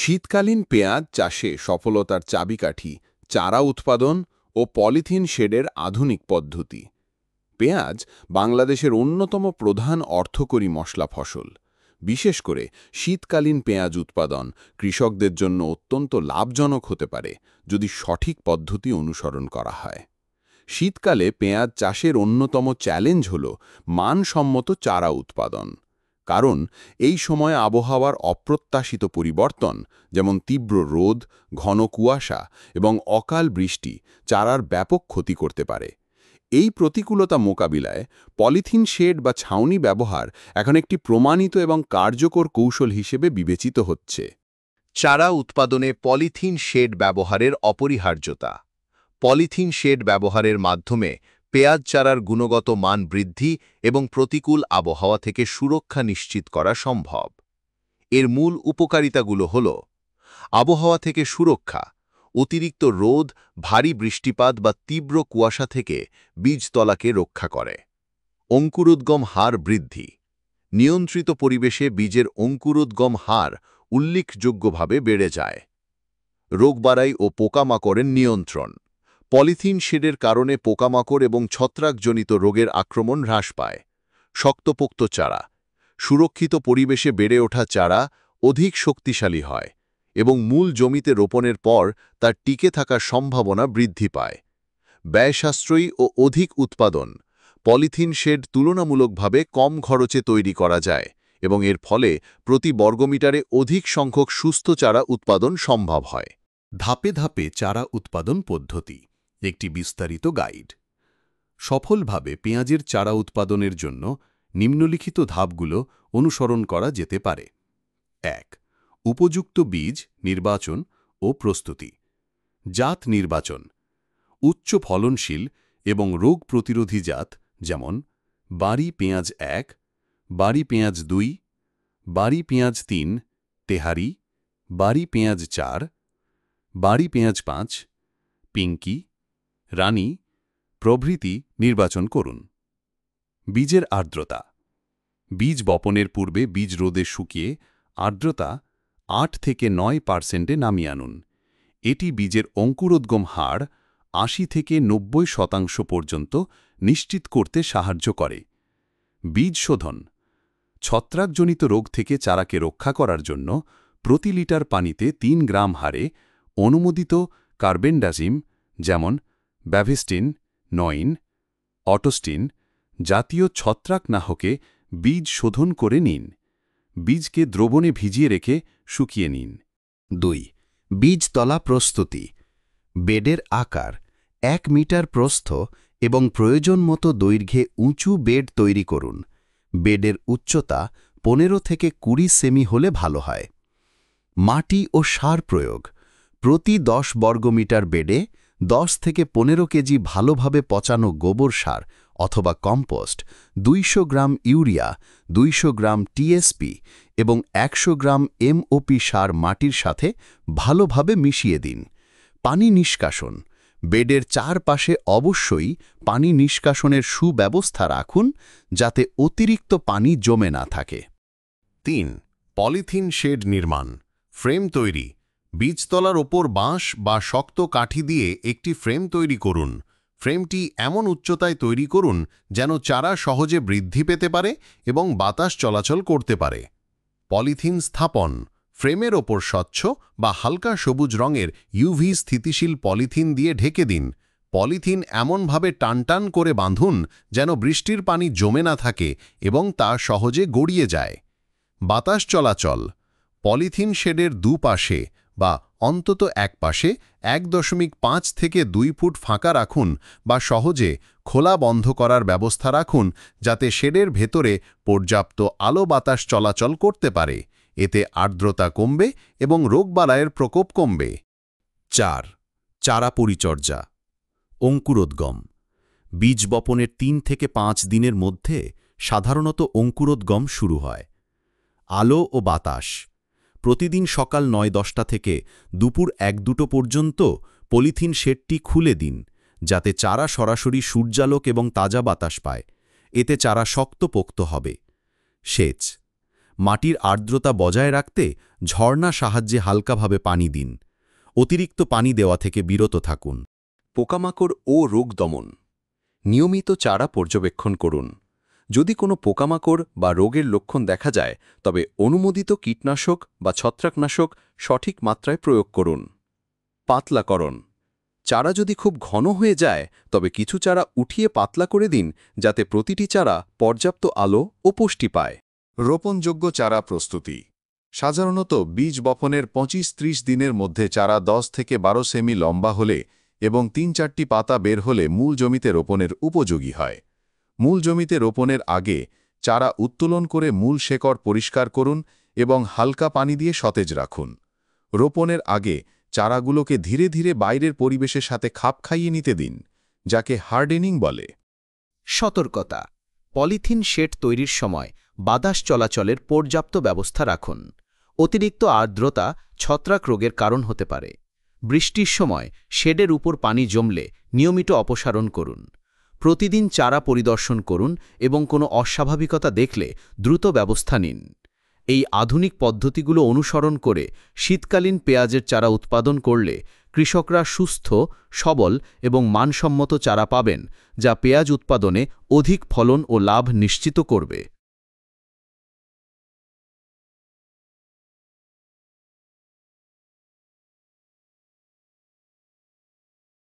শীতকালীন পেঁয়াজ চাষে সফলতার চাবিকাঠি চারা উৎপাদন ও পলিথিন শেডের আধুনিক পদ্ধতি। পেঁয়াজ বাংলাদেশের অন্যতম প্রধান অর্থকরী মশলা ফসল। বিশেষ করে শীতকালীন পেঁয়াজ উৎপাদন কৃষকদের জন্য অত্যন্ত লাভজনক হতে পারে যদি সঠিক পদ্ধতি অনুসরণ করা হয়। শীতকালে পেঁয়াজ চাষের অন্যতম চ্যালেঞ্জ হল মানসম্মত চারা উৎপাদন। কারণ এই সময় আবহাওয়ার অপ্রত্যাশিত পরিবর্তন, যেমন তীব্র রোদ, ঘন কুয়াশা এবং অকাল বৃষ্টি চারার ব্যাপক ক্ষতি করতে পারে। এই প্রতিকূলতা মোকাবিলায় পলিথিন শেড বা ছাউনি ব্যবহার এখন একটি প্রমাণিত এবং কার্যকর কৌশল হিসেবে বিবেচিত হচ্ছে। চারা উৎপাদনে পলিথিন শেড ব্যবহারের অপরিহার্যতা। পলিথিন শেড ব্যবহারের মাধ্যমে পেঁয়াজ চারার গুণগত মান বৃদ্ধি এবং প্রতিকূল আবহাওয়া থেকে সুরক্ষা নিশ্চিত করা সম্ভব। এর মূল উপকারিতাগুলো হল: আবহাওয়া থেকে সুরক্ষা, অতিরিক্ত রোদ, ভারী বৃষ্টিপাত বা তীব্র কুয়াশা থেকে বীজতলাকে রক্ষা করে। অঙ্কুরোদ্গম হার বৃদ্ধি, নিয়ন্ত্রিত পরিবেশে বীজের অঙ্কুরোদ্গম হার উল্লেখযোগ্যভাবে বেড়ে যায়। রোগবালাই ও পোকামাকড়ের নিয়ন্ত্রণ, পলিথিন শেডের কারণে পোকামাকড় এবং ছত্রাকজনিত রোগের আক্রমণ হ্রাস পায়। শক্তপোক্ত চারা, সুরক্ষিত পরিবেশে বেড়ে ওঠা চারা অধিক শক্তিশালী হয় এবং মূল জমিতে রোপণের পর তার টিকে থাকার সম্ভাবনা বৃদ্ধি পায়। ব্যয় সাশ্রয়ী ও অধিক উৎপাদন, পলিথিন শেড তুলনামূলকভাবে কম খরচে তৈরি করা যায় এবং এর ফলে প্রতি বর্গমিটারে অধিক সংখ্যক সুস্থ চারা উৎপাদন সম্ভব হয়। ধাপে ধাপে চারা উৎপাদন পদ্ধতি, একটি বিস্তারিত গাইড। সফলভাবে পেঁয়াজের চারা উৎপাদনের জন্য নিম্নলিখিত ধাপগুলো অনুসরণ করা যেতে পারে। ১. উপযুক্ত বীজ নির্বাচন ও প্রস্তুতি। জাত নির্বাচন: উচ্চ ফলনশীল এবং রোগ প্রতিরোধী জাত, যেমন বাড়ি পেঁয়াজ ১, বাড়ি পেঁয়াজ ২, বাড়ি পেঁয়াজ ৩, তেহারি, বাড়ি পেঁয়াজ ৪, বাড়ি পেঁয়াজ ৫, পিঙ্কি, রানী প্রভৃতি নির্বাচন করুন। বীজের আর্দ্রতা: বীজ বপনের পূর্বে বীজ রোদে শুকিয়ে আর্দ্রতা ৮ থেকে ৯% নামিয়ে আনুন। এটি বীজের অঙ্কুরোদ্গম হার ৮০ থেকে ৯০% পর্যন্ত নিশ্চিত করতে সাহায্য করে। বীজ শোধন: ছত্রাকজনিত রোগ থেকে চারাকে রক্ষা করার জন্য প্রতি লিটার পানিতে ৩ গ্রাম হারে অনুমোদিত কার্বেন্ডাজিম, যেমন ব্যাভিস্টিন, নইন, অটোস্টিন জাতীয় ছত্রাকনাশকে বীজ শোধন করে নিন। বীজকে দ্রবণে ভিজিয়ে রেখে শুকিয়ে নিন। ২. বীজতলা প্রস্তুতি। বেডের আকার: ১ মিটার প্রস্থ এবং প্রয়োজন মতো দৈর্ঘ্যে উঁচু বেড তৈরি করুন। বেডের উচ্চতা ১৫ থেকে ২০ সেমি হলে ভালো হয়। মাটি ও সার প্রয়োগ: প্রতি ১০ বর্গমিটার বেডে ১০ থেকে ১৫ কেজি ভালোভাবে পচানো গোবর সার অথবা কম্পোস্ট, ২০০ গ্রাম ইউরিয়া, ২০০ গ্রাম টিএসপি এবং ১০০ গ্রাম এমওপি সার মাটির সাথে ভালোভাবে মিশিয়ে দিন। পানি নিষ্কাশন: বেডের চারপাশে অবশ্যই পানি নিষ্কাশনের সুব্যবস্থা রাখুন যাতে অতিরিক্ত পানি জমে না থাকে। ৩. পলিথিন শেড নির্মাণ। ফ্রেম তৈরি: বীজতলার ওপর বাঁশ বা শক্ত কাঠি দিয়ে একটি ফ্রেম তৈরি করুন। ফ্রেমটি এমন উচ্চতায় তৈরি করুন যেন চারা সহজে বৃদ্ধি পেতে পারে এবং বাতাস চলাচল করতে পারে। পলিথিন স্থাপন: ফ্রেমের ওপর স্বচ্ছ বা হালকা সবুজ রঙের ইউভি স্থিতিশীল পলিথিন দিয়ে ঢেকে দিন। পলিথিন এমনভাবে টানটান করে বাঁধুন যেন বৃষ্টির পানি জমে না থাকে এবং তা সহজে গড়িয়ে যায়। বাতাস চলাচল: পলিথিন শেডের দুপাশে বা অন্তত এক পাশে ১.৫ থেকে ২ ফুট ফাঁকা রাখুন বা সহজে খোলা বন্ধ করার ব্যবস্থা রাখুন যাতে শেডের ভেতরে পর্যাপ্ত আলো বাতাস চলাচল করতে পারে। এতে আর্দ্রতা কমবে এবং রোগবালাইয়ের প্রকোপ কমবে। ৪. চারা পরিচর্যা। অঙ্কুরোদ্গম: বীজ বপনের ৩ থেকে ৫ দিনের মধ্যে সাধারণত অঙ্কুরোদ্গম শুরু হয়। আলো ও বাতাস: প্রতিদিন সকাল ৯-১০টা থেকে দুপুর ১-২টো পর্যন্ত পলিথিন শেডটি খুলে দিন যাতে চারা সরাসরি সূর্যালোক এবং তাজা বাতাস পায়। এতে চারা শক্তপোক্ত হবে। সেচ: মাটির আর্দ্রতা বজায় রাখতে ঝর্ণা সাহায্যে হালকাভাবে পানি দিন। অতিরিক্ত পানি দেওয়া থেকে বিরত থাকুন। পোকামাকড় ও রোগ দমন। নিয়মিত চারা পর্যবেক্ষণ করুন। যদি কোনো পোকামাকড় বা রোগের লক্ষণ দেখা যায় তবে অনুমোদিত কীটনাশক বা ছত্রাকনাশক সঠিক মাত্রায় প্রয়োগ করুন। পাতলাকরণ। চারা যদি খুব ঘন হয়ে যায় তবে কিছু চারা উঠিয়ে পাতলা করে দিন, যাতে প্রতিটি চারা পর্যাপ্ত আলো ও পুষ্টি পায়। রোপণযোগ্য চারা প্রস্তুতি। সাধারণত বীজ বপনের 25-30 দিনের মধ্যে চারা 10 থেকে 12 সেমি লম্বা হলে এবং 3-4টি পাতা বের হলে মূল জমিতে রোপণের উপযোগী হয়। মূল জমিতে রোপণের আগে চারা উত্তোলন করে মূল শেকড় পরিষ্কার করুন এবং হালকা পানি দিয়ে সতেজ রাখুন। রোপণের আগে চারাগুলোকে ধীরে ধীরে বাইরের পরিবেশের সাথে খাপ খাইয়ে নিতে দিন, যাকে হার্ডেনিং বলে। সতর্কতা: পলিথিন শেড তৈরির সময় বাতাস চলাচলের পর্যাপ্ত ব্যবস্থা রাখুন। অতিরিক্ত আর্দ্রতা ছত্রাক রোগের কারণ হতে পারে। বৃষ্টির সময় শেডের উপর পানি জমলে নিয়মিত অপসারণ করুন। প্রতিদিন চারা পরিদর্শন করুন এবং কোনো অস্বাভাবিকতা দেখলে দ্রুত ব্যবস্থা নিন। এই আধুনিক পদ্ধতিগুলো অনুসরণ করে শীতকালীন পেঁয়াজের চারা উৎপাদন করলে কৃষকরা সুস্থ, সবল এবং মানসম্মত চারা পাবেন, যা পেঁয়াজ উৎপাদনে অধিক ফলন ও লাভ নিশ্চিত করবে।